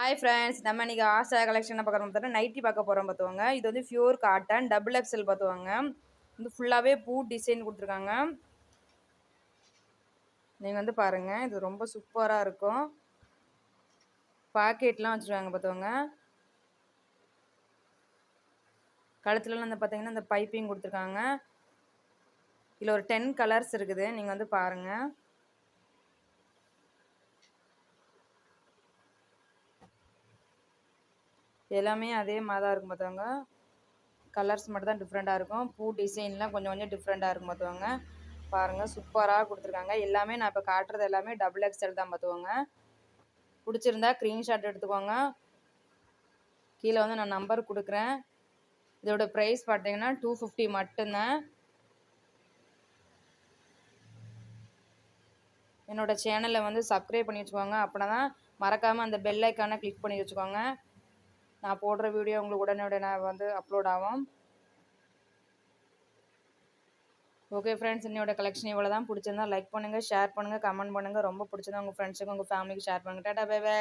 Hi friends, நம்ம இன்னைக்கு ஆசா collection என்ன பார்க்குறோம் பார்த்தா நைட்டி பார்க்க போகிறோம் பார்த்துவாங்க. இது வந்து பியூர் காட்டன் டபுள் எக்ஸல் பார்த்துவாங்க. இது ஃபுல்லாகவே பூ டிசைன் கொடுத்துருக்காங்க. நீங்கள் வந்து பாருங்கள், இது ரொம்ப சூப்பராக இருக்கும். பாக்கெட்லாம் வச்சுருக்காங்க பார்த்துவாங்க. கழுத்துலலாம் வந்து பார்த்தீங்கன்னா இந்த பைப்பிங் கொடுத்துருக்காங்க. இதில் ஒரு 10 கலர்ஸ் இருக்குது. நீங்கள் வந்து பாருங்கள். எல்லாமே அதே மாதிரி தான் இருக்கும் பார்த்துவாங்க. கலர்ஸ் மட்டும் தான் டிஃப்ரெண்ட்டாக இருக்கும். பூ டிசைன்லாம் கொஞ்சம் கொஞ்சம் டிஃப்ரெண்ட்டாக இருக்கும் பார்த்துவாங்க. பாருங்கள், சூப்பராக கொடுத்துருக்காங்க. எல்லாமே நான் இப்போ காட்டுறது எல்லாமே டபுள் எக்ஸல் தான் பார்த்துவாங்க. பிடிச்சிருந்தா ஸ்க்ரீன்ஷாட் எடுத்துக்கோங்க. கீழே வந்து நான் நம்பர் கொடுக்குறேன். இதோட ப்ரைஸ் பார்த்தீங்கன்னா 250 மட்டும்தான். என்னோடய சேனலை வந்து சப்ஸ்கிரைப் பண்ணி வச்சுக்கோங்க. அப்படின்னா தான் மறக்காமல் அந்த பெல் ஐக்கானை கிளிக் பண்ணி வச்சுக்கோங்க. நான் போடுற வீடியோ உங்களுக்கு உடனே வந்து அப்லோட் ஆகும். ஓகே ஃப்ரெண்ட்ஸ், என்னோட கலெக்ஷன் இவ்வளோ தான். பிடிச்சிருந்தா லைக் பண்ணுங்கள், ஷேர் பண்ணுங்கள், கமெண்ட் பண்ணுங்கள். ரொம்ப பிடிச்சிருந்தா உங்கள் ஃப்ரெண்ட்ஸுக்கு உங்கள் ஃபேமிலிக்கு ஷேர் பண்ணுங்கள். Tata, bye by.